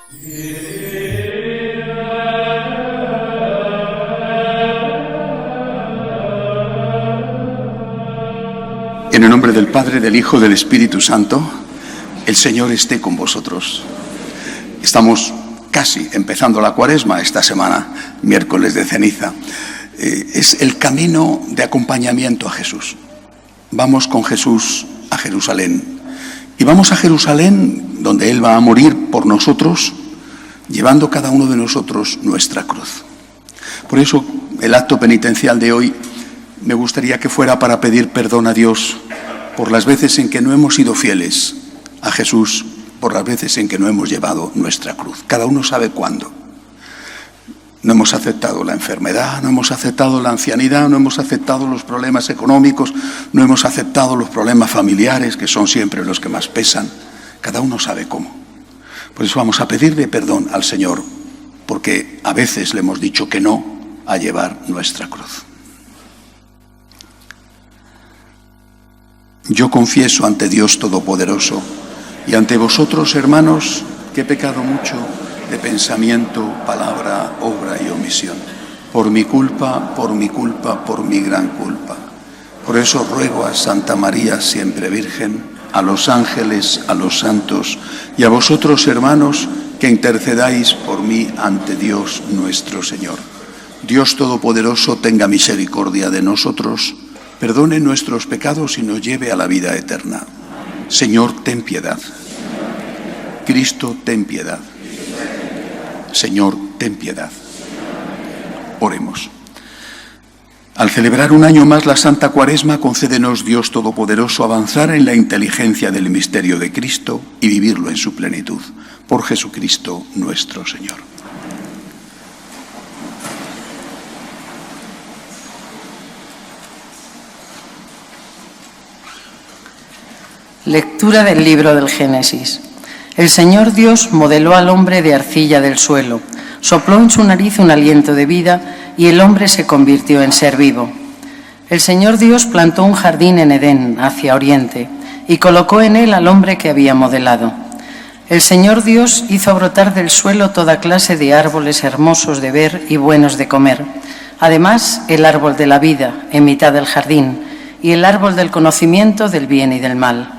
En el nombre del Padre, del Hijo, del Espíritu Santo, el Señor esté con vosotros. Estamos casi empezando la Cuaresma esta semana, miércoles de ceniza. Es el camino de acompañamiento a Jesús. Vamos con Jesús a Jerusalén. Y vamos a Jerusalén, donde Él va a morir por nosotros, llevando cada uno de nosotros nuestra cruz. Por eso, el acto penitencial de hoy me gustaría que fuera para pedir perdón a Dios por las veces en que no hemos sido fieles a Jesús, por las veces en que no hemos llevado nuestra cruz. Cada uno sabe cuándo. No hemos aceptado la enfermedad, no hemos aceptado la ancianidad, no hemos aceptado los problemas económicos, no hemos aceptado los problemas familiares, que son siempre los que más pesan. Cada uno sabe cómo. Por eso vamos a pedirle perdón al Señor, porque a veces le hemos dicho que no a llevar nuestra cruz. Yo confieso ante Dios Todopoderoso y ante vosotros, hermanos, que he pecado mucho de pensamiento, palabra, obra y omisión. Por mi culpa, por mi gran culpa. Por eso ruego a Santa María, siempre Virgen, a los ángeles, a los santos y a vosotros, hermanos, que intercedáis por mí ante Dios nuestro Señor. Dios Todopoderoso tenga misericordia de nosotros, perdone nuestros pecados y nos lleve a la vida eterna. Señor, ten piedad. Cristo, ten piedad. Señor, ten piedad. Oremos. Al celebrar un año más la Santa Cuaresma, concédenos, Dios Todopoderoso, avanzar en la inteligencia del misterio de Cristo y vivirlo en su plenitud. Por Jesucristo nuestro Señor. Lectura del libro del Génesis. El Señor Dios modeló al hombre de arcilla del suelo, sopló en su nariz un aliento de vida y el hombre se convirtió en ser vivo. El Señor Dios plantó un jardín en Edén, hacia oriente, y colocó en él al hombre que había modelado. El Señor Dios hizo brotar del suelo toda clase de árboles hermosos de ver y buenos de comer. Además, el árbol de la vida en mitad del jardín y el árbol del conocimiento del bien y del mal.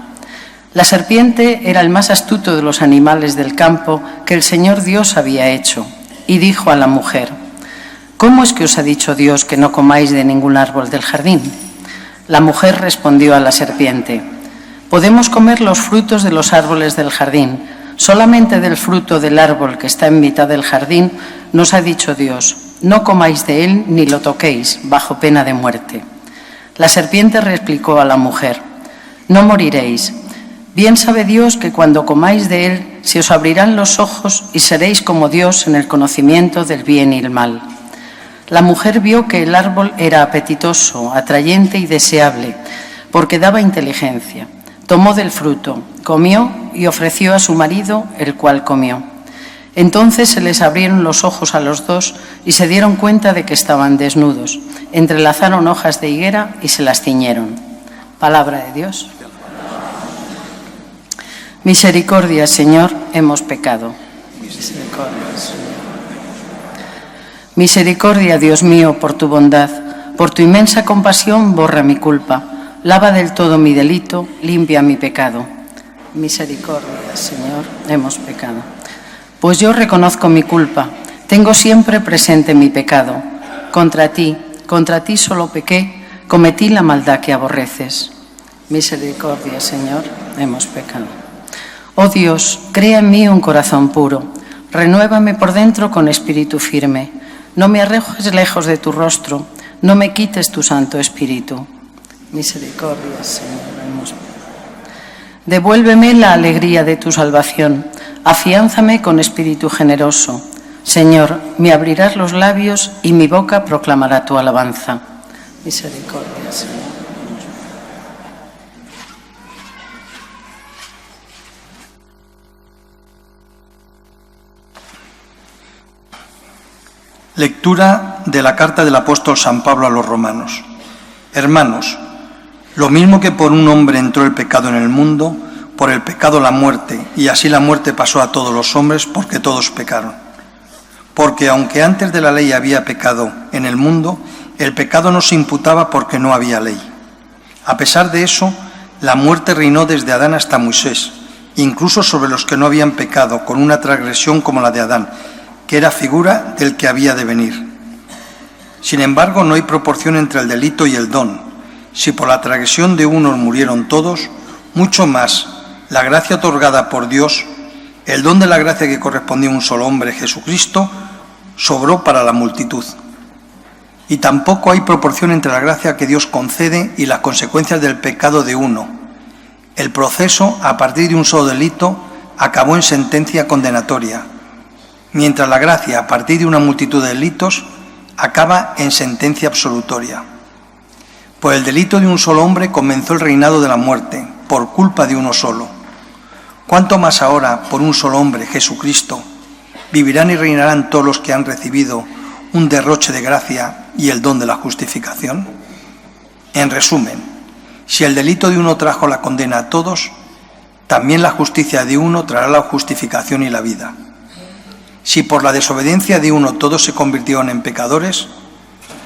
La serpiente era el más astuto de los animales del campo que el Señor Dios había hecho, y dijo a la mujer: ¿Cómo es que os ha dicho Dios que no comáis de ningún árbol del jardín? La mujer respondió a la serpiente: Podemos comer los frutos de los árboles del jardín, solamente del fruto del árbol que está en mitad del jardín nos ha dicho Dios: no comáis de él ni lo toquéis, bajo pena de muerte. La serpiente replicó a la mujer: No moriréis. Bien sabe Dios que cuando comáis de él se os abrirán los ojos y seréis como Dios en el conocimiento del bien y el mal. La mujer vio que el árbol era apetitoso, atrayente y deseable, porque daba inteligencia. Tomó del fruto, comió y ofreció a su marido, el cual comió. Entonces se les abrieron los ojos a los dos y se dieron cuenta de que estaban desnudos. Entrelazaron hojas de higuera y se las ciñeron. Palabra de Dios. Misericordia, Señor, hemos pecado. Misericordia, Señor. Misericordia, Dios mío, por tu bondad, por tu inmensa compasión, borra mi culpa, lava del todo mi delito, limpia mi pecado. Misericordia, Señor, hemos pecado. Pues yo reconozco mi culpa, tengo siempre presente mi pecado. Contra ti solo pequé, cometí la maldad que aborreces. Misericordia, Señor, hemos pecado. Oh Dios, crea en mí un corazón puro, renuévame por dentro con espíritu firme. No me arrojes lejos de tu rostro, no me quites tu Santo Espíritu. Misericordia, Señor, hemos pecado. Devuélveme la alegría de tu salvación, afiánzame con espíritu generoso. Señor, me abrirás los labios y mi boca proclamará tu alabanza. Misericordia, Señor. Lectura de la carta del apóstol San Pablo a los romanos. Hermanos, lo mismo que por un hombre entró el pecado en el mundo, por el pecado la muerte, y así la muerte pasó a todos los hombres porque todos pecaron. Porque aunque antes de la ley había pecado en el mundo, el pecado no se imputaba porque no había ley. A pesar de eso, la muerte reinó desde Adán hasta Moisés, incluso sobre los que no habían pecado, con una transgresión como la de Adán, que era figura del que había de venir. Sin embargo, no hay proporción entre el delito y el don. Si por la transgresión de unos murieron todos, mucho más la gracia otorgada por Dios, el don de la gracia que correspondía a un solo hombre, Jesucristo, sobró para la multitud. Y tampoco hay proporción entre la gracia que Dios concede y las consecuencias del pecado de uno. El proceso, a partir de un solo delito, acabó en sentencia condenatoria, mientras la gracia, a partir de una multitud de delitos, acaba en sentencia absolutoria. Por el delito de un solo hombre comenzó el reinado de la muerte, por culpa de uno solo. ¿Cuánto más ahora, por un solo hombre, Jesucristo, vivirán y reinarán todos los que han recibido un derroche de gracia y el don de la justificación? En resumen, si el delito de uno trajo la condena a todos, también la justicia de uno traerá la justificación y la vida. Si por la desobediencia de uno todos se convirtieron en pecadores,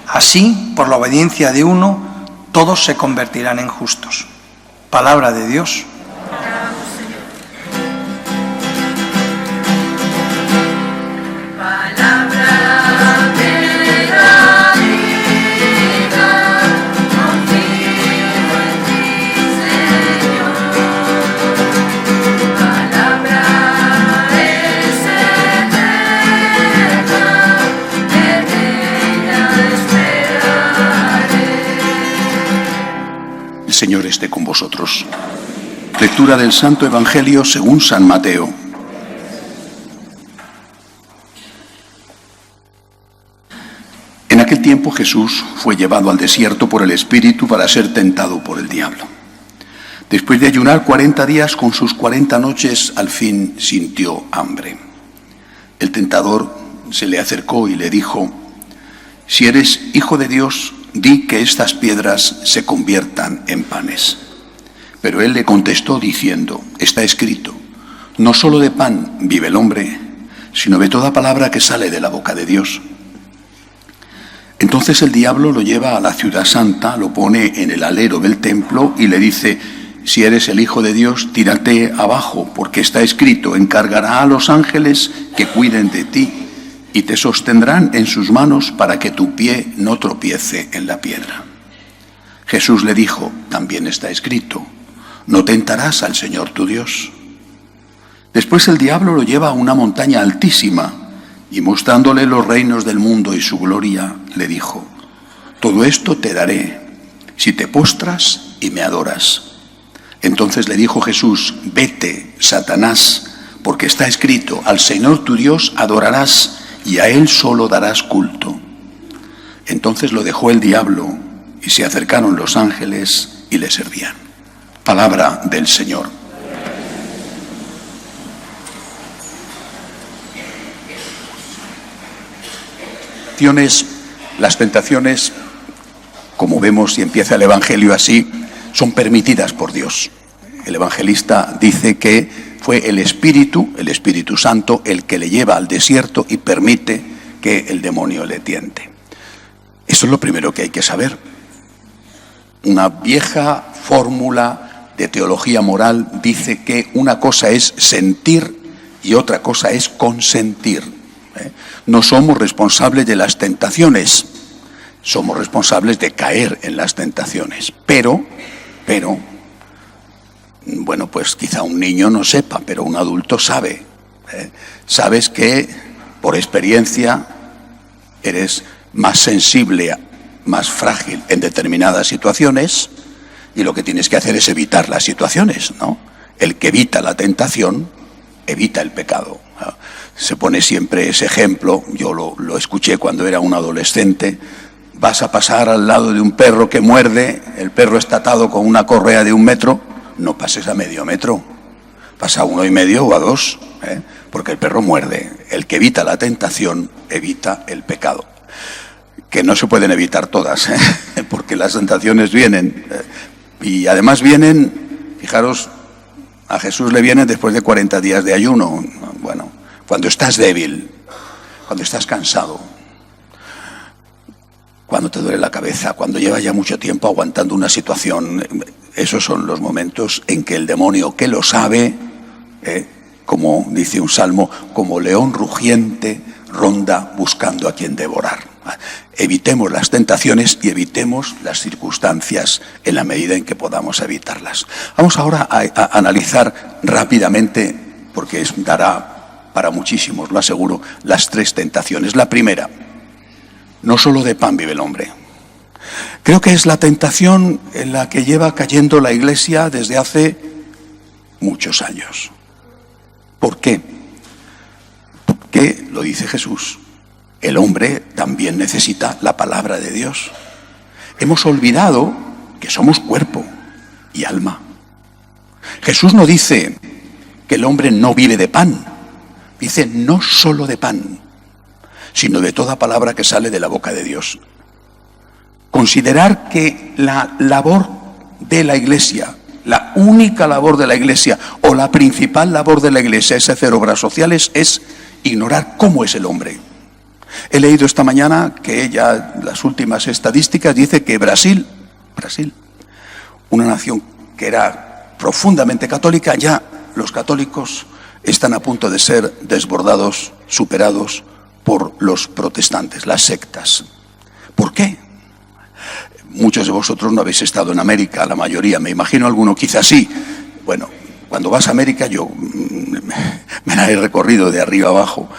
así, por la obediencia de uno, todos se convertirán en justos. Palabra de Dios. El Señor esté con vosotros. Lectura del Santo Evangelio según San Mateo. En aquel tiempo Jesús fue llevado al desierto por el Espíritu para ser tentado por el diablo. Después de ayunar 40 días con sus 40 noches, al fin sintió hambre. El tentador se le acercó y le dijo: «Si eres hijo de Dios, di que estas piedras se conviertan en panes». Pero él le contestó diciendo: «Está escrito, no solo de pan vive el hombre, sino de toda palabra que sale de la boca de Dios». Entonces el diablo lo lleva a la ciudad santa, lo pone en el alero del templo y le dice: «Si eres el Hijo de Dios, tírate abajo, porque está escrito, encargará a los ángeles que cuiden de ti, y te sostendrán en sus manos para que tu pie no tropiece en la piedra». Jesús le dijo: «También está escrito, no tentarás al Señor tu Dios». Después el diablo lo lleva a una montaña altísima y mostrándole los reinos del mundo y su gloria, le dijo: «Todo esto te daré si te postras y me adoras». Entonces le dijo Jesús: «Vete, Satanás, porque está escrito, al Señor tu Dios adorarás y a Él solo darás culto». Entonces lo dejó el diablo y se acercaron los ángeles y le servían. Palabra del Señor. Las tentaciones, como vemos y empieza el Evangelio así, son permitidas por Dios. El evangelista dice que fue el Espíritu Santo, el que le lleva al desierto y permite que el demonio le tiente. Eso es lo primero que hay que saber. Una vieja fórmula de teología moral dice que una cosa es sentir y otra cosa es consentir. No somos responsables de las tentaciones, somos responsables de caer en las tentaciones. Pero, bueno, pues quizá un niño no sepa, pero un adulto sabe. Sabes que por experiencia eres más sensible, más frágil en determinadas situaciones, y lo que tienes que hacer es evitar las situaciones, ¿no? El que evita la tentación, evita el pecado. Se pone siempre ese ejemplo, yo lo escuché cuando era un adolescente. Vas a pasar al lado de un perro que muerde, el perro está atado con una correa de 1 metro, no pases a medio metro, pasa a 1,5 o a 2, porque el perro muerde. El que evita la tentación, evita el pecado. Que no se pueden evitar todas, porque las tentaciones vienen, y además vienen, fijaros, A Jesús le vienen después de 40 días de ayuno. Bueno, cuando estás débil, cuando estás cansado, cuando te duele la cabeza, cuando llevas ya mucho tiempo aguantando una situación, esos son los momentos en que el demonio, que lo sabe, como dice un salmo, como león rugiente, ronda buscando a quien devorar. Evitemos las tentaciones y evitemos las circunstancias en la medida en que podamos evitarlas. Vamos ahora a analizar rápidamente, porque dará para muchísimos, lo aseguro, las 3 tentaciones. La primera: no solo de pan vive el hombre. Creo que es la tentación en la que lleva cayendo la Iglesia desde hace muchos años. ¿Por qué? Porque, lo dice Jesús, el hombre también necesita la palabra de Dios. Hemos olvidado que somos cuerpo y alma. Jesús no dice que el hombre no vive de pan, dice no solo de pan, sino de toda palabra que sale de la boca de Dios. Considerar que la labor de la Iglesia, la única labor de la Iglesia o la principal labor de la Iglesia es hacer obras sociales, es ignorar cómo es el hombre. He leído esta mañana que ya las últimas estadísticas dice que Brasil, una nación que era profundamente católica, ya los católicos están a punto de ser desbordados, superados por los protestantes, las sectas. ¿Por qué? Muchos de vosotros no habéis estado en América, la mayoría, me imagino alguno quizás sí. Bueno, cuando vas a América, yo me la he recorrido de arriba abajo,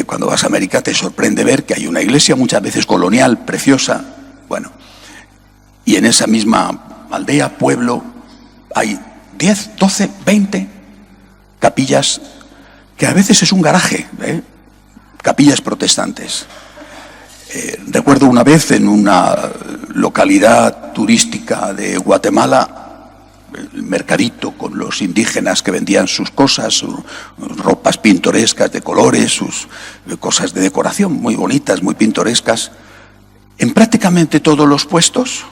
cuando vas a América te sorprende ver que hay una iglesia muchas veces colonial, preciosa, bueno, y en esa misma aldea, pueblo, hay 10, 12, 20 capillas, que a veces es un garaje, capillas protestantes. Recuerdo una vez en una localidad turística de Guatemala, el mercadito con los indígenas que vendían sus cosas, sus ropas pintorescas de colores, sus cosas de decoración muy bonitas, muy pintorescas. En prácticamente todos los puestos,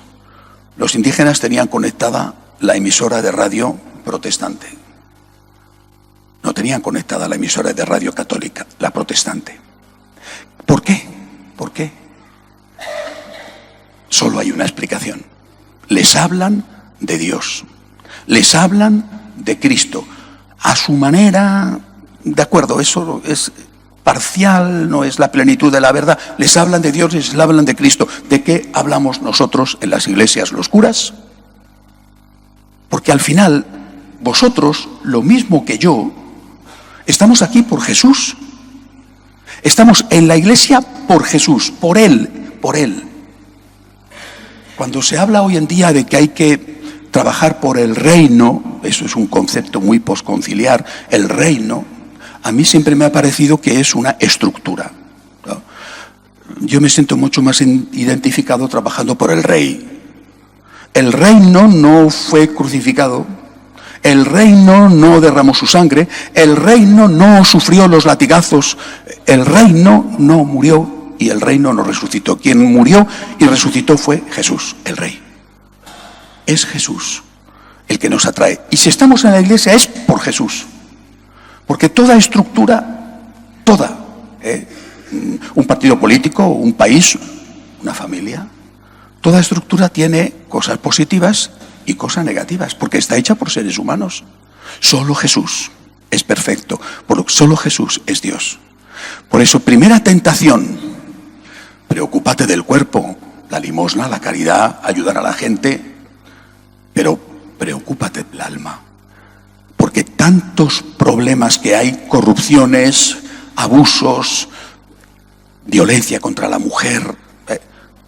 los indígenas tenían conectada la emisora de radio protestante. No tenían conectada la emisora de radio católica, la protestante. ¿Por qué? ¿Por qué? Solo hay una explicación. Les hablan de Dios. Les hablan de Cristo. A su manera, de acuerdo, eso es parcial, no es la plenitud de la verdad. Les hablan de Dios, les hablan de Cristo. ¿De qué hablamos nosotros en las iglesias, los curas? Porque al final, vosotros, lo mismo que yo, estamos aquí por Jesús. Estamos en la iglesia por Jesús, por Él, por Él. Cuando se habla hoy en día de que hay que trabajar por el reino, eso es un concepto muy posconciliar, el reino, a mí siempre me ha parecido que es una estructura, ¿no? Yo me siento mucho más identificado trabajando por el rey. El reino no fue crucificado, el reino no derramó su sangre, el reino no sufrió los latigazos, el reino no murió y el reino no resucitó. Quien murió y resucitó fue Jesús, el Rey. Es Jesús el que nos atrae. Y si estamos en la iglesia es por Jesús. Porque toda estructura, un partido político, un país, una familia, toda estructura tiene cosas positivas y cosas negativas, porque está hecha por seres humanos. Solo Jesús es perfecto, solo Jesús es Dios. Por eso, primera tentación, preocúpate del cuerpo, la limosna, la caridad, ayudar a la gente, pero preocúpate del alma, porque tantos problemas que hay, corrupciones, abusos, violencia contra la mujer,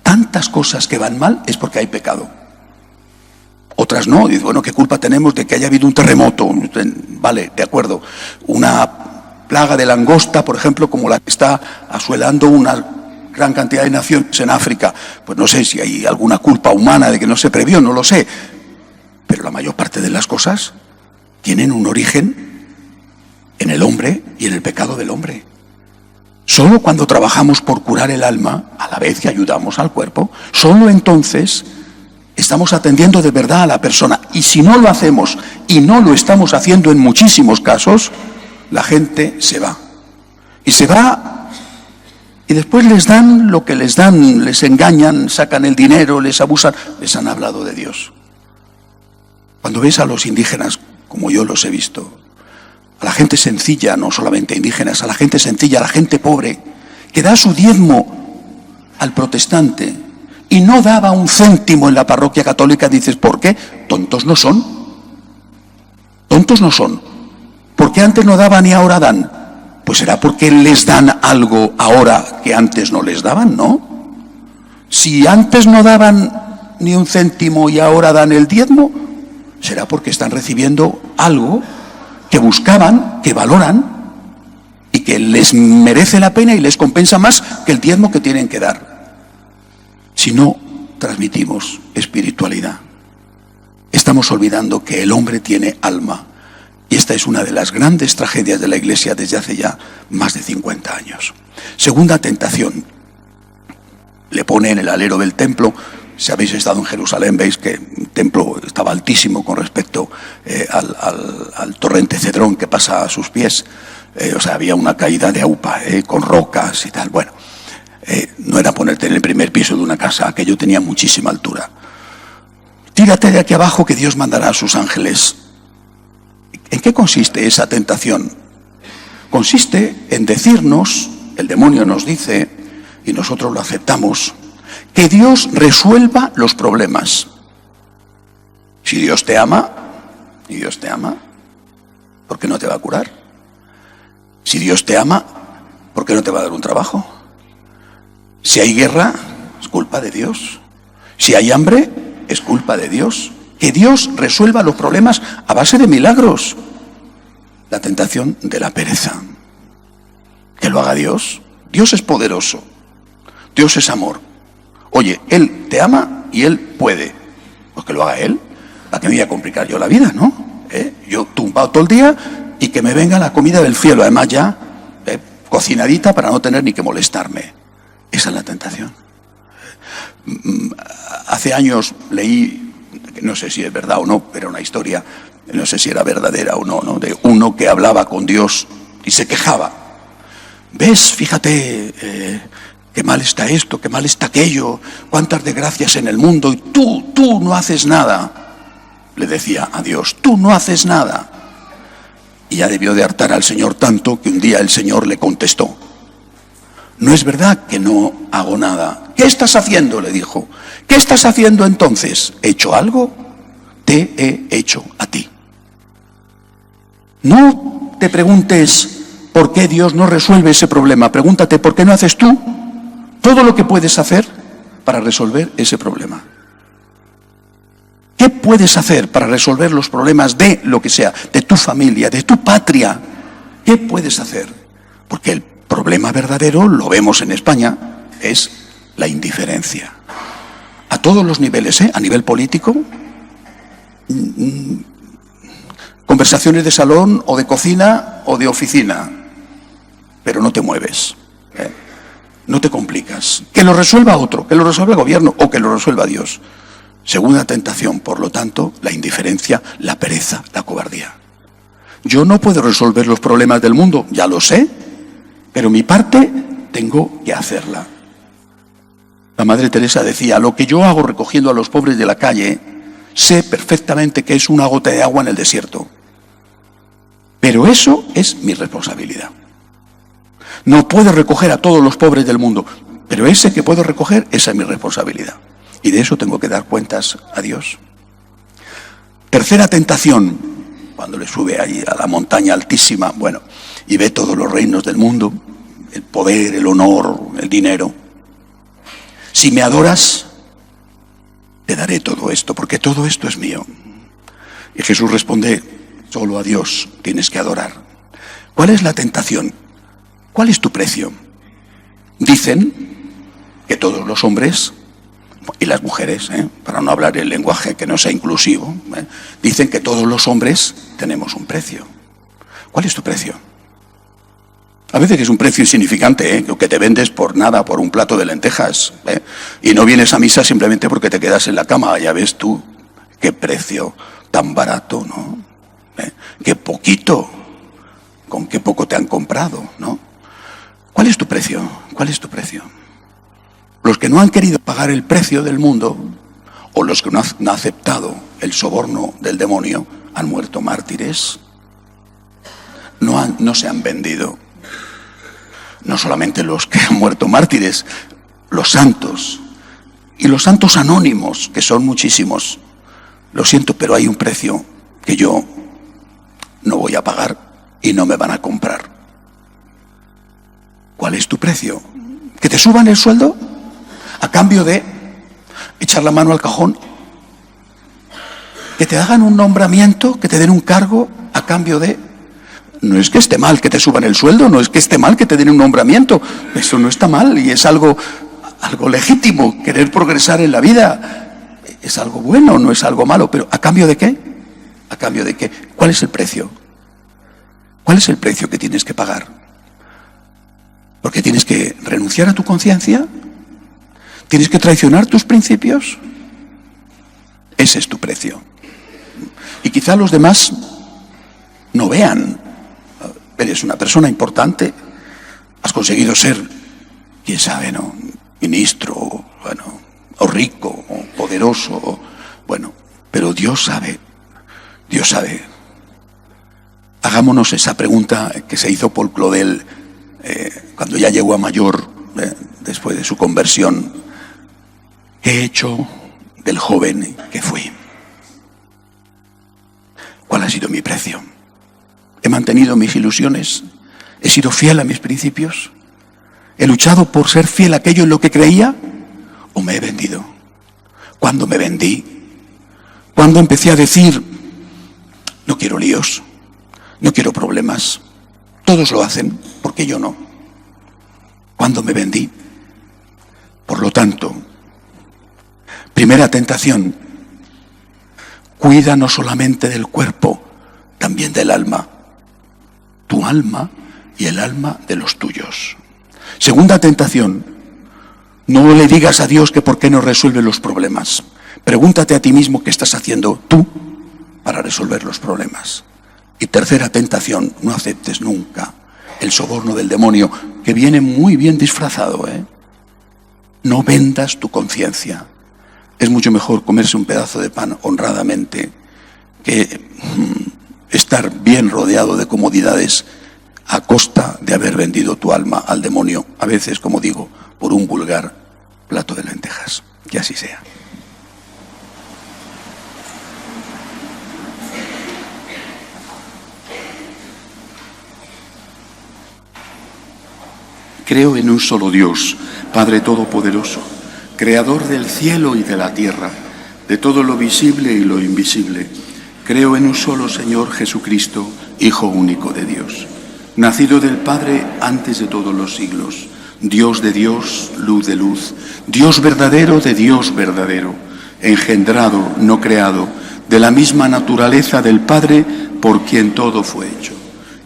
tantas cosas que van mal es porque hay pecado. Otras no, dice, bueno, ¿qué culpa tenemos de que haya habido un terremoto? Vale, de acuerdo. Una plaga de langosta, por ejemplo, como la que está asolando una gran cantidad de naciones en África. Pues no sé si hay alguna culpa humana de que no se previó, no lo sé. Pero la mayor parte de las cosas tienen un origen en el hombre y en el pecado del hombre. Solo cuando trabajamos por curar el alma, a la vez que ayudamos al cuerpo, solo entonces estamos atendiendo de verdad a la persona. Y si no lo hacemos, y no lo estamos haciendo en muchísimos casos, la gente se va. Y se va, y después les dan lo que les dan, les engañan, sacan el dinero, les abusan, les han hablado de Dios. Cuando ves a los indígenas, como yo los he visto, a la gente sencilla, no solamente indígenas, a la gente sencilla, a la gente pobre, que da su diezmo al protestante y no daba un céntimo en la parroquia católica, dices, ¿por qué? Tontos no son. Tontos no son. ¿Por qué antes no daban y ahora dan? Pues será porque les dan algo ahora que antes no les daban, ¿no? Si antes no daban ni un céntimo y ahora dan el diezmo, será porque están recibiendo algo que buscaban, que valoran y que les merece la pena y les compensa más que el diezmo que tienen que dar. Si no transmitimos espiritualidad, estamos olvidando que el hombre tiene alma. Y esta es una de las grandes tragedias de la Iglesia desde hace ya más de 50 años. Segunda tentación. Le pone en el alero del templo. Si habéis estado en Jerusalén, veis que el templo estaba altísimo con respecto al torrente Cedrón que pasa a sus pies. O sea, había una caída de aupa, con rocas y tal. Bueno, no era ponerte en el primer piso de una casa, aquello tenía muchísima altura. Tírate de aquí abajo que Dios mandará a sus ángeles. ¿En qué consiste esa tentación? Consiste en decirnos, el demonio nos dice, y nosotros lo aceptamos, que Dios resuelva los problemas. Si Dios te ama, ¿por qué no te va a curar? Si Dios te ama, ¿por qué no te va a dar un trabajo? Si hay guerra, es culpa de Dios. Si hay hambre, es culpa de Dios. Que Dios resuelva los problemas a base de milagros. La tentación de la pereza. Que lo haga Dios. Dios es poderoso. Dios es amor. Oye, Él te ama y Él puede. Pues que lo haga Él. ¿Para qué me voy a complicar yo la vida, no? Yo tumbado todo el día y que me venga la comida del cielo. Además ya cocinadita para no tener ni que molestarme. Esa es la tentación. Hace años leí, no sé si es verdad o no, pero una historia, no sé si era verdadera o no, de uno que hablaba con Dios y se quejaba. ¿Ves? Fíjate, qué mal está esto, qué mal está aquello, cuántas desgracias en el mundo y tú no haces nada. Le decía a Dios, tú no haces nada. Y ya debió de hartar al Señor tanto que un día el Señor le contestó. No es verdad que no hago nada. ¿Qué estás haciendo?, le dijo. ¿Qué estás haciendo entonces? ¿He hecho algo? Te he hecho a ti. No te preguntes por qué Dios no resuelve ese problema. Pregúntate por qué no haces tú todo lo que puedes hacer para resolver ese problema. ¿Qué puedes hacer para resolver los problemas de lo que sea, de tu familia, de tu patria? ¿Qué puedes hacer? Porque el problema verdadero, lo vemos en España, es la indiferencia. A todos los niveles, a nivel político, conversaciones de salón o de cocina o de oficina, pero no te mueves, no te complicas. Que lo resuelva otro, que lo resuelva el gobierno o que lo resuelva Dios. Segunda tentación, por lo tanto, la indiferencia, la pereza, la cobardía. Yo no puedo resolver los problemas del mundo, ya lo sé, pero mi parte tengo que hacerla. La Madre Teresa decía, lo que yo hago recogiendo a los pobres de la calle, sé perfectamente que es una gota de agua en el desierto. Pero eso es mi responsabilidad. No puedo recoger a todos los pobres del mundo, pero ese que puedo recoger, esa es mi responsabilidad. Y de eso tengo que dar cuentas a Dios. Tercera tentación, cuando le sube ahí a la montaña altísima, y ve todos los reinos del mundo, el poder, el honor, el dinero. Si me adoras, te daré todo esto, porque todo esto es mío. Y Jesús responde, solo a Dios tienes que adorar. ¿Cuál es la tentación? ¿Cuál es tu precio? Dicen que todos los hombres y las mujeres, para no hablar el lenguaje que no sea inclusivo, dicen que todos los hombres tenemos un precio. ¿Cuál es tu precio? A veces es un precio insignificante, ¿eh? Que te vendes por nada, por un plato de lentejas, ¿eh? Y no vienes a misa simplemente porque te quedas en la cama. Ya ves tú qué precio tan barato, ¿no? ¿Eh? Qué poquito, con qué poco te han comprado, ¿no? ¿Cuál es tu precio? ¿Cuál es tu precio? Los que no han querido pagar el precio del mundo, o los que no han aceptado el soborno del demonio, han muerto mártires. No se han vendido. No solamente los que han muerto mártires, los santos y los santos anónimos, que son muchísimos. Lo siento, pero hay un precio que yo no voy a pagar y no me van a comprar. ¿Cuál es tu precio? ¿Que te suban el sueldo a cambio de echar la mano al cajón? ¿Que te hagan un nombramiento, que te den un cargo a cambio de... No es que esté mal que te suban el sueldo, no es que esté mal que te den un nombramiento. Eso no está mal y es algo legítimo. Querer progresar en la vida es algo bueno, no es algo malo. Pero ¿a cambio de qué? ¿A cambio de qué? ¿Cuál es el precio? ¿Cuál es el precio que tienes que pagar? ¿Porque tienes que renunciar a tu conciencia? ¿Tienes que traicionar tus principios? Ese es tu precio. Y quizá los demás no vean. Eres una persona importante, has conseguido ser, quién sabe, ¿no? Ministro, bueno, o rico, o poderoso, bueno, pero Dios sabe. Hagámonos esa pregunta que se hizo Paul Claudel cuando ya llegó a mayor, después de su conversión. ¿Qué he hecho del joven que fui? ¿Cuál ha sido mi precio? ¿He mantenido mis ilusiones? ¿He sido fiel a mis principios? ¿He luchado por ser fiel a aquello en lo que creía? ¿O me he vendido? ¿Cuándo me vendí? ¿Cuándo empecé a decir, no quiero líos, no quiero problemas? Todos lo hacen, ¿por qué yo no? ¿Cuándo me vendí? Por lo tanto, primera tentación, cuida no solamente del cuerpo, también del alma. Tu alma y el alma de los tuyos. Segunda tentación, no le digas a Dios que por qué no resuelve los problemas. Pregúntate a ti mismo qué estás haciendo tú para resolver los problemas. Y tercera tentación, no aceptes nunca el soborno del demonio, que viene muy bien disfrazado, ¿eh? No vendas tu conciencia. Es mucho mejor comerse un pedazo de pan honradamente que estar bien rodeado de comodidades a costa de haber vendido tu alma al demonio, a veces, como digo, por un vulgar plato de lentejas. Que así sea. Creo en un solo Dios, Padre Todopoderoso, Creador del cielo y de la tierra, de todo lo visible y lo invisible. Creo en un solo Señor Jesucristo, Hijo único de Dios, nacido del Padre antes de todos los siglos, Dios de Dios, luz de luz, Dios verdadero de Dios verdadero, engendrado, no creado, de la misma naturaleza del Padre, por quien todo fue hecho,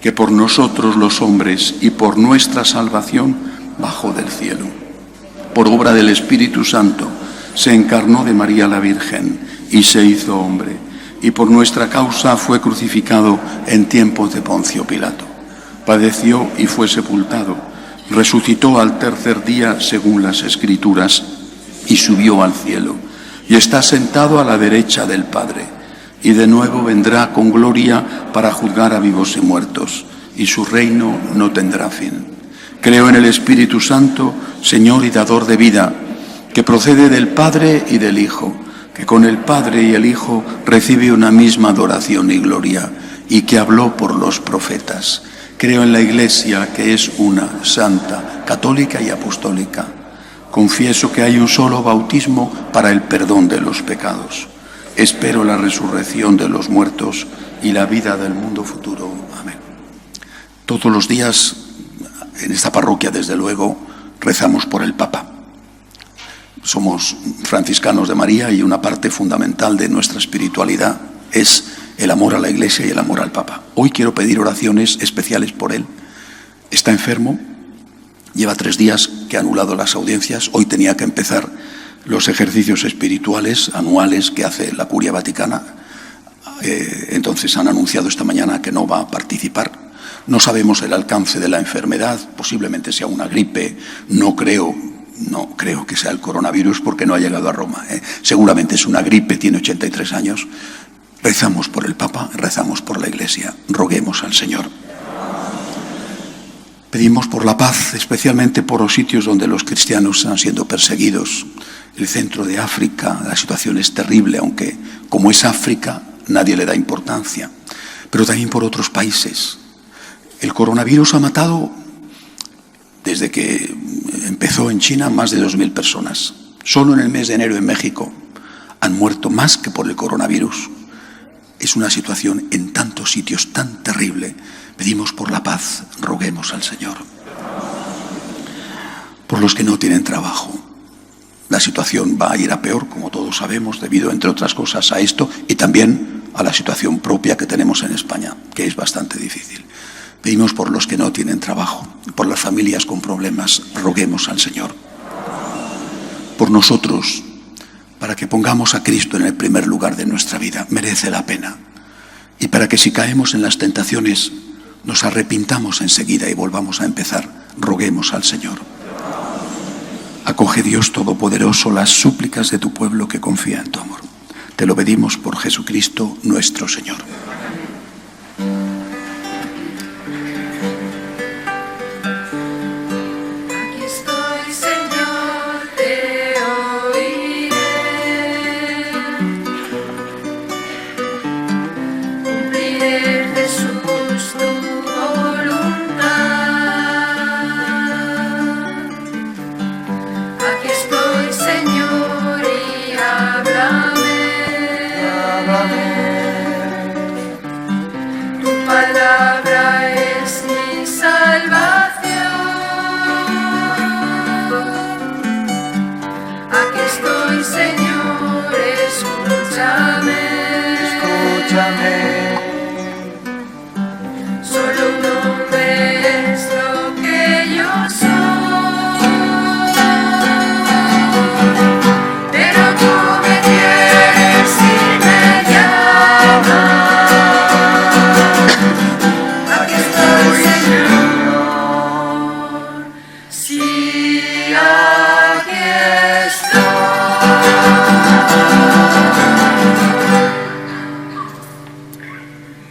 que por nosotros los hombres y por nuestra salvación bajó del cielo. Por obra del Espíritu Santo se encarnó de María la Virgen y se hizo hombre, y por nuestra causa fue crucificado en tiempos de Poncio Pilato. Padeció y fue sepultado, resucitó al tercer día según las Escrituras y subió al cielo, y está sentado a la derecha del Padre, y de nuevo vendrá con gloria para juzgar a vivos y muertos, y su reino no tendrá fin. Creo en el Espíritu Santo, Señor y dador de vida, que procede del Padre y del Hijo, que con el Padre y el Hijo recibe una misma adoración y gloria, y que habló por los profetas. Creo en la Iglesia, que es una, santa, católica y apostólica. Confieso que hay un solo bautismo para el perdón de los pecados. Espero la resurrección de los muertos y la vida del mundo futuro. Amén. Todos los días, en esta parroquia, desde luego, rezamos por el Papa. Somos franciscanos de María y una parte fundamental de nuestra espiritualidad es el amor a la Iglesia y el amor al Papa. Hoy quiero pedir oraciones especiales por él. Está enfermo, lleva 3 días que ha anulado las audiencias, hoy tenía que empezar los ejercicios espirituales anuales que hace la Curia Vaticana, entonces han anunciado esta mañana que no va a participar. No sabemos el alcance de la enfermedad, posiblemente sea una gripe, no creo que sea el coronavirus porque no ha llegado a Roma. Seguramente es una gripe, tiene 83 años. Rezamos por el Papa, rezamos por la Iglesia, roguemos al Señor. Pedimos por la paz, especialmente por los sitios donde los cristianos están siendo perseguidos. El centro de África, la situación es terrible, aunque como es África, nadie le da importancia. Pero también por otros países. El coronavirus ha matado, desde que empezó en China, más de 2.000 personas. Solo en el mes de enero en México han muerto más que por el coronavirus. Es una situación en tantos sitios tan terrible. Pedimos por la paz, roguemos al Señor. Por los que no tienen trabajo. La situación va a ir a peor, como todos sabemos, debido, entre otras cosas, a esto y también a la situación propia que tenemos en España, que es bastante difícil. Pedimos por los que no tienen trabajo, por las familias con problemas, roguemos al Señor. Por nosotros, para que pongamos a Cristo en el primer lugar de nuestra vida, merece la pena. Y para que si caemos en las tentaciones, nos arrepintamos enseguida y volvamos a empezar, roguemos al Señor. Acoge, Dios Todopoderoso, las súplicas de tu pueblo que confía en tu amor. Te lo pedimos por Jesucristo nuestro Señor.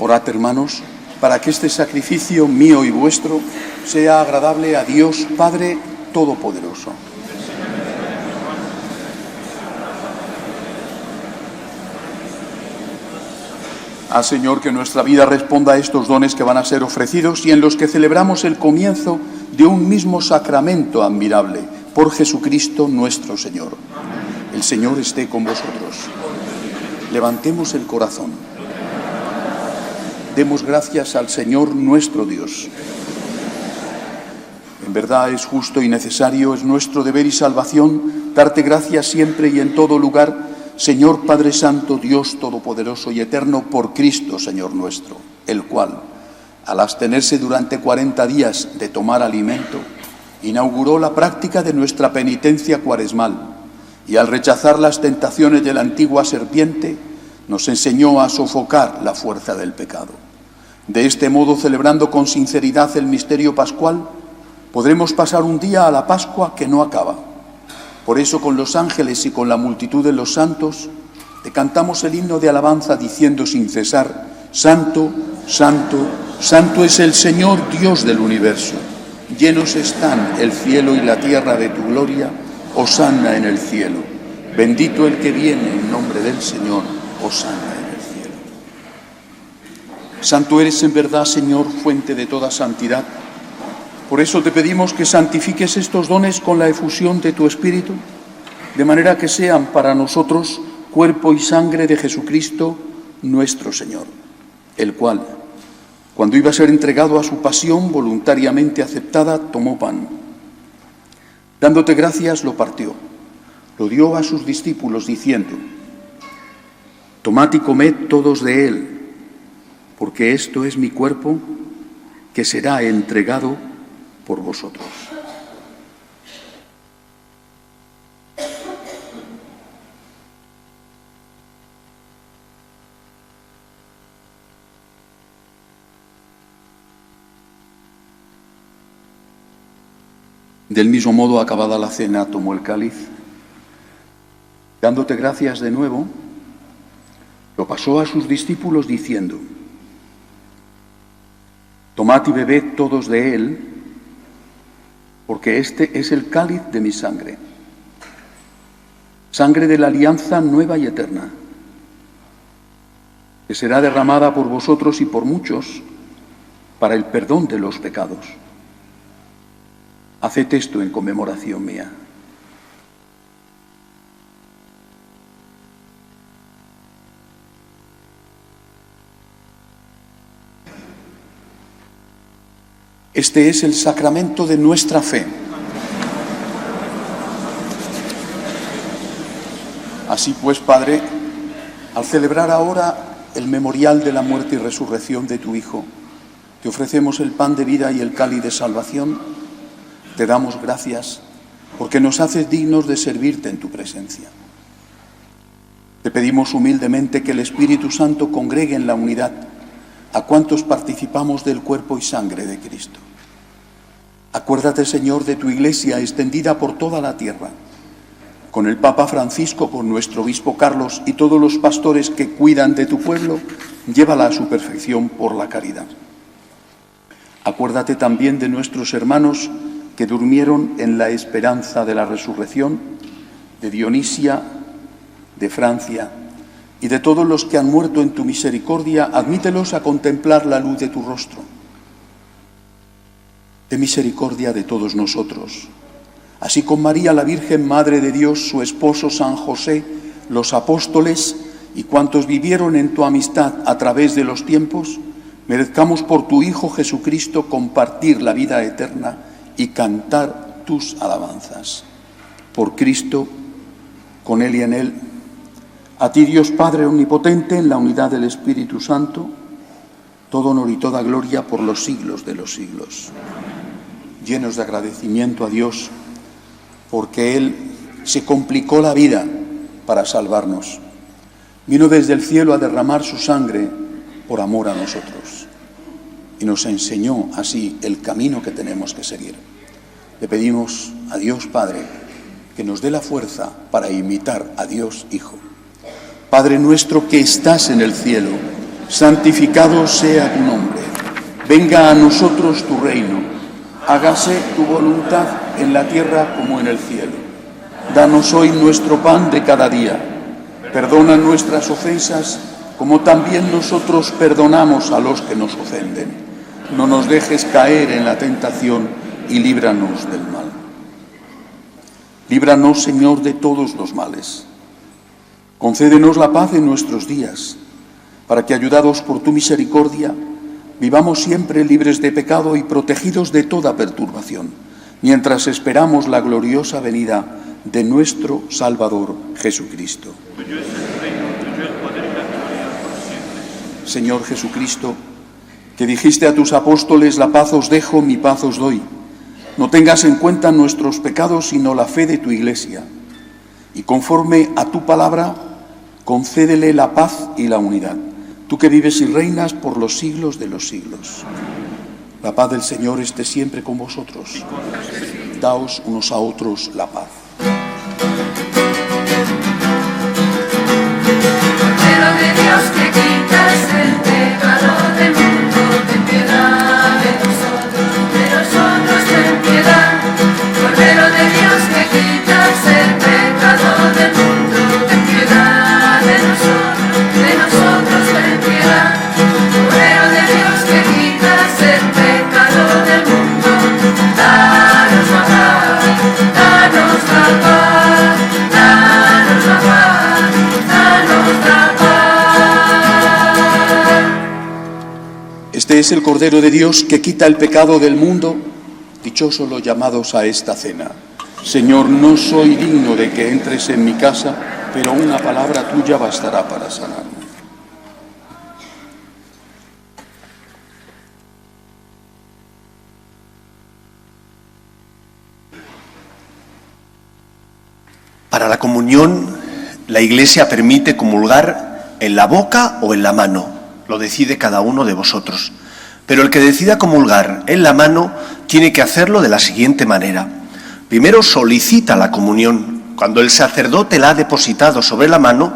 Orad, hermanos, para que este sacrificio mío y vuestro sea agradable a Dios Padre Todopoderoso. Haz, Señor, que nuestra vida responda a estos dones que van a ser ofrecidos y en los que celebramos el comienzo de un mismo sacramento admirable, por Jesucristo nuestro Señor. El Señor esté con vosotros. Levantemos el corazón. Demos gracias al Señor nuestro Dios. En verdad es justo y necesario, es nuestro deber y salvación, darte gracias siempre y en todo lugar, Señor Padre Santo, Dios Todopoderoso y Eterno, por Cristo, Señor nuestro, el cual, al abstenerse durante 40 días de tomar alimento, inauguró la práctica de nuestra penitencia cuaresmal y al rechazar las tentaciones de la antigua serpiente, nos enseñó a sofocar la fuerza del pecado. De este modo, celebrando con sinceridad el misterio pascual, podremos pasar un día a la Pascua que no acaba. Por eso, con los ángeles y con la multitud de los santos, te cantamos el himno de alabanza diciendo sin cesar: Santo, Santo, Santo es el Señor Dios del universo. Llenos están el cielo y la tierra de tu gloria. Hosanna en el cielo. Bendito el que viene en nombre del Señor. Hosanna en el cielo. Santo eres en verdad, Señor, fuente de toda santidad. Por eso te pedimos que santifiques estos dones con la efusión de tu Espíritu, de manera que sean para nosotros cuerpo y sangre de Jesucristo nuestro Señor, el cual, cuando iba a ser entregado a su pasión voluntariamente aceptada, tomó pan. Dándote gracias, lo partió, lo dio a sus discípulos diciendo: Tomad y comed todos de él, porque esto es mi cuerpo que será entregado por vosotros. Del mismo modo, acabada la cena, tomó el cáliz, dándote gracias de nuevo, lo pasó a sus discípulos diciendo: tomad y bebed todos de él, porque este es el cáliz de mi sangre, sangre de la alianza nueva y eterna, que será derramada por vosotros y por muchos para el perdón de los pecados. Haced esto en conmemoración mía. Este es el sacramento de nuestra fe. Así pues, Padre, al celebrar ahora el memorial de la muerte y resurrección de tu Hijo, te ofrecemos el pan de vida y el cáliz de salvación. Te damos gracias porque nos haces dignos de servirte en tu presencia. Te pedimos humildemente que el Espíritu Santo congregue en la unidad a cuantos participamos del cuerpo y sangre de Cristo. Acuérdate, Señor, de tu Iglesia extendida por toda la tierra, con el Papa Francisco, con nuestro Obispo Carlos y todos los pastores que cuidan de tu pueblo, llévala a su perfección por la caridad. Acuérdate también de nuestros hermanos que durmieron en la esperanza de la resurrección, de Dionisia, de Francia y de todos los que han muerto en tu misericordia. Admítelos a contemplar la luz de tu rostro. Ten misericordia de todos nosotros, así con María, la Virgen Madre de Dios, su esposo San José, los apóstoles y cuantos vivieron en tu amistad a través de los tiempos, merezcamos por tu Hijo Jesucristo compartir la vida eterna y cantar tus alabanzas. Por Cristo, con Él y en Él, a ti, Dios Padre omnipotente, en la unidad del Espíritu Santo, todo honor y toda gloria por los siglos de los siglos. Llenos de agradecimiento a Dios, porque Él se complicó la vida para salvarnos. Vino desde el cielo a derramar su sangre por amor a nosotros. Y nos enseñó así el camino que tenemos que seguir. Le pedimos a Dios Padre que nos dé la fuerza para imitar a Dios Hijo. Padre nuestro que estás en el cielo, santificado sea tu nombre. Venga a nosotros tu reino. Hágase tu voluntad en la tierra como en el cielo. Danos hoy nuestro pan de cada día. Perdona nuestras ofensas como también nosotros perdonamos a los que nos ofenden. No nos dejes caer en la tentación y líbranos del mal. Líbranos, Señor, de todos los males. Concédenos la paz en nuestros días, para que, ayudados por tu misericordia, vivamos siempre libres de pecado y protegidos de toda perturbación, mientras esperamos la gloriosa venida de nuestro Salvador Jesucristo. Señor Jesucristo, que dijiste a tus apóstoles: la paz os dejo, mi paz os doy. No tengas en cuenta nuestros pecados, sino la fe de tu Iglesia. Y conforme a tu palabra, concédele la paz y la unidad. Tú que vives y reinas por los siglos de los siglos. La paz del Señor esté siempre con vosotros. Daos unos a otros la paz. Cordero de Dios que quitas el pecado del mundo, ten piedad de nosotros, ten piedad. Cordero de Dios que quitas el pecado del mundo, ten piedad de nosotros, ten piedad. Cordero de Dios que quitas el pecado del mundo, danos la paz, danos la paz, danos la paz, danos la paz. Este es el Cordero de Dios que quita el pecado del mundo. Dichosos los llamados a esta cena. Señor, no soy digno de que entres en mi casa, pero una palabra tuya bastará para sanarme. Para la comunión, la Iglesia permite comulgar en la boca o en la mano. Lo decide cada uno de vosotros. Pero el que decida comulgar en la mano tiene que hacerlo de la siguiente manera. Primero solicita la comunión. Cuando el sacerdote la ha depositado sobre la mano,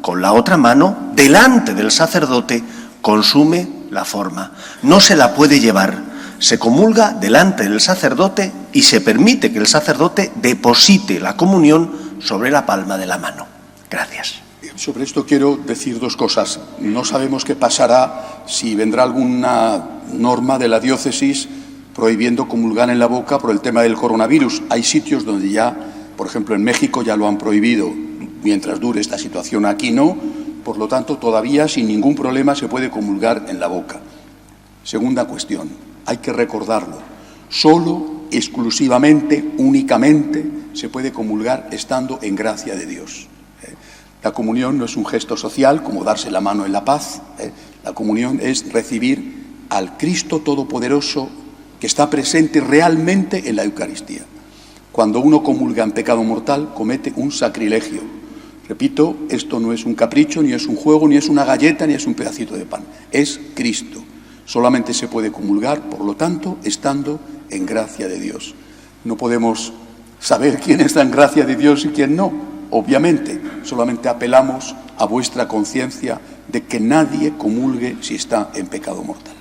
con la otra mano, delante del sacerdote, consume la forma. No se la puede llevar. Se comulga delante del sacerdote y se permite que el sacerdote deposite la comunión sobre la palma de la mano. Gracias. Sobre esto quiero decir dos cosas. No sabemos qué pasará, si vendrá alguna norma de la diócesis prohibiendo comulgar en la boca por el tema del coronavirus. Hay sitios donde ya, por ejemplo en México, ya lo han prohibido mientras dure esta situación. Aquí no, por lo tanto todavía sin ningún problema se puede comulgar en la boca. Segunda cuestión, hay que recordarlo, solo, exclusivamente, únicamente se puede comulgar estando en gracia de Dios. La comunión no es un gesto social como darse la mano en la paz. La comunión es recibir al Cristo Todopoderoso que está presente realmente en la Eucaristía. Cuando uno comulga en pecado mortal, comete un sacrilegio. Repito, esto no es un capricho, ni es un juego, ni es una galleta, ni es un pedacito de pan. Es Cristo. Solamente se puede comulgar, por lo tanto, estando en gracia de Dios. No podemos saber quién está en gracia de Dios y quién no. Obviamente, solamente apelamos a vuestra conciencia de que nadie comulgue si está en pecado mortal.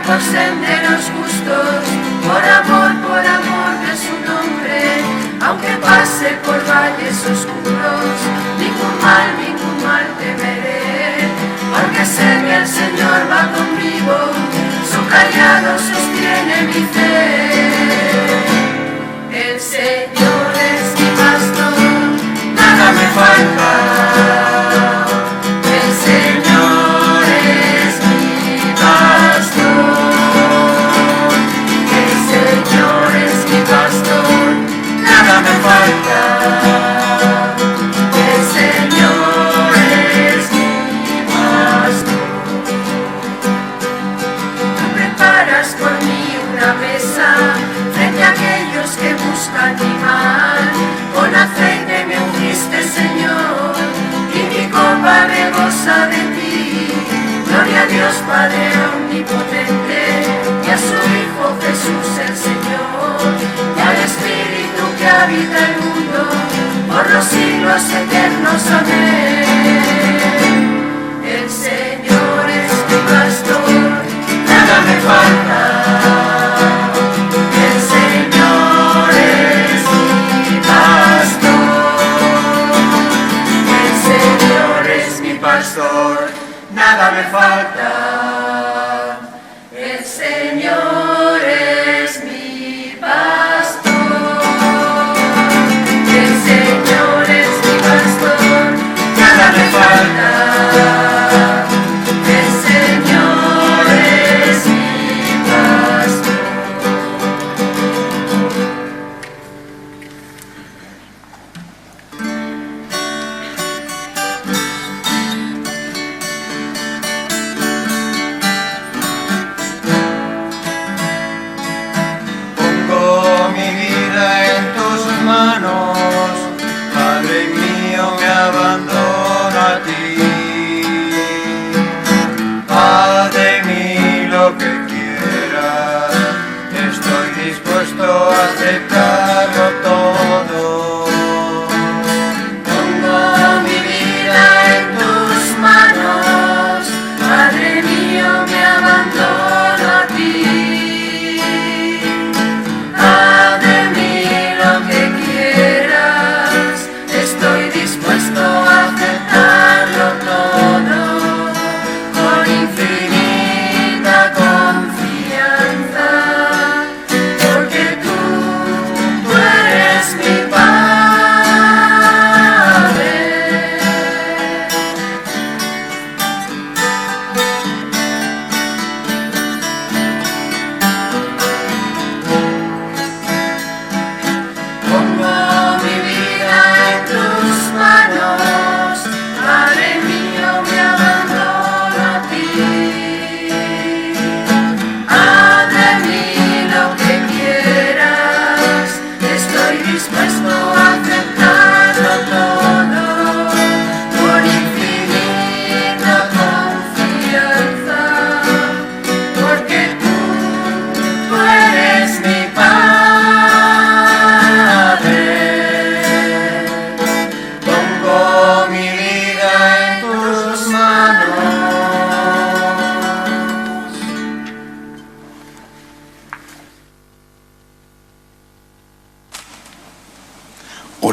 Por senderos justos, por amor de su nombre, aunque pase por valles oscuros, ningún mal temeré, porque sé que el Señor va conmigo, su callado sostiene mi fe. El Señor es mi pastor, nada me falta. Con aceite me ungiste, Señor, y mi copa me goza de ti. Gloria a Dios Padre omnipotente, y a su Hijo Jesús el Señor, y al Espíritu que habita el mundo, por los siglos eternos. Amén. El Señor es mi pastor, nada me falta. Nada me falta, el Señor es mi pastor, el Señor es mi pastor, nada me falta, el Señor es mi pastor. Aceptarlo todo. Pongo mi vida en tus manos, Padre mío, me abandono a ti.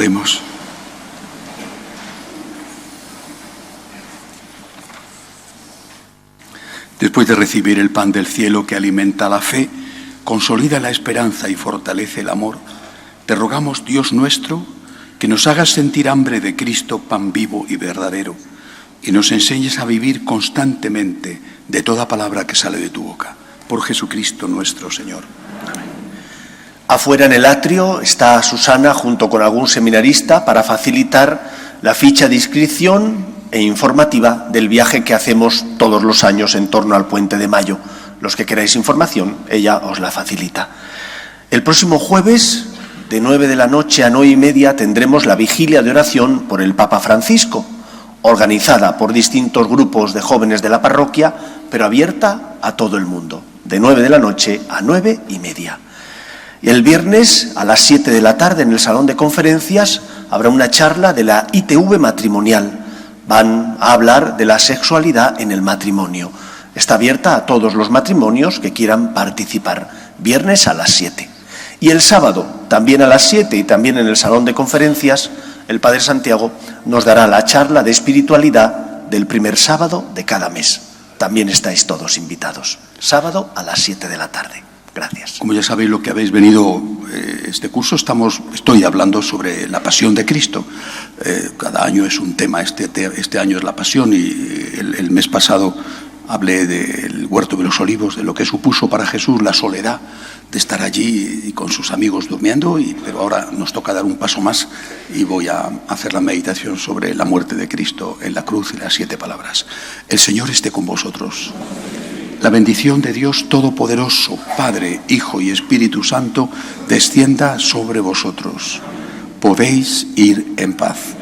Oremos. Después de recibir el pan del cielo que alimenta la fe, consolida la esperanza y fortalece el amor, te rogamos, Dios nuestro, que nos hagas sentir hambre de Cristo, pan vivo y verdadero, y nos enseñes a vivir constantemente de toda palabra que sale de tu boca. Por Jesucristo nuestro Señor. Amén. Afuera en el atrio está Susana junto con algún seminarista para facilitar la ficha de inscripción e informativa del viaje que hacemos todos los años en torno al Puente de Mayo. Los que queráis información, ella os la facilita. El próximo jueves, de 9 de la noche a 9:30, tendremos la vigilia de oración por el Papa Francisco, organizada por distintos grupos de jóvenes de la parroquia, pero abierta a todo el mundo, de 9 de la noche a 9:30. Y el viernes, a las 7 de la tarde, en el Salón de Conferencias, habrá una charla de la ITV matrimonial. Van a hablar de la sexualidad en el matrimonio. Está abierta a todos los matrimonios que quieran participar. Viernes a las 7. Y el sábado, también a las 7 y también en el Salón de Conferencias, el Padre Santiago nos dará la charla de espiritualidad del primer sábado de cada mes. También estáis todos invitados. Sábado a las 7 de la tarde. Gracias. Como ya sabéis lo que habéis venido este curso, estoy hablando sobre la pasión de Cristo. Cada año es un tema, este año es la pasión, y el mes pasado hablé del Huerto de los Olivos, de lo que supuso para Jesús la soledad de estar allí y con sus amigos durmiendo, pero ahora nos toca dar un paso más y voy a hacer la meditación sobre la muerte de Cristo en la cruz y las 7 palabras. El Señor esté con vosotros. La bendición de Dios Todopoderoso, Padre, Hijo y Espíritu Santo, descienda sobre vosotros. Podéis ir en paz.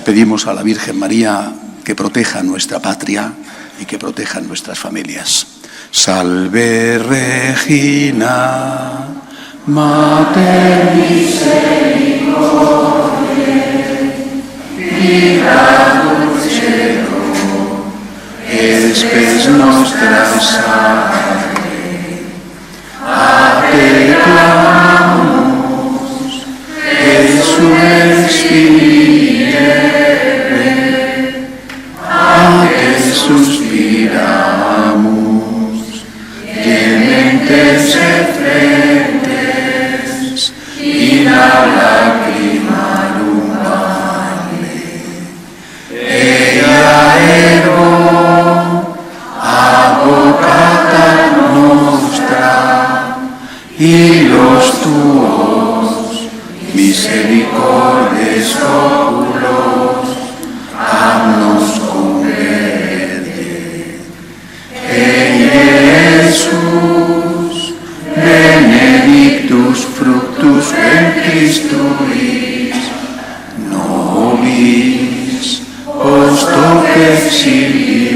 Pedimos a la Virgen María que proteja nuestra patria y que proteja nuestras familias. Salve Regina, Mater Misericordiae, vita dulcedo, espes nostra salve. A te clamamos, Jesús Espírite, a te suspiramos, gementes et frentes, in lacrimarum vale. Ea ergo advocata nostra, y los tuos misericordes oculos nos converte. Jesús, benedictus fructus ventris tuis, nobis post hoc exilium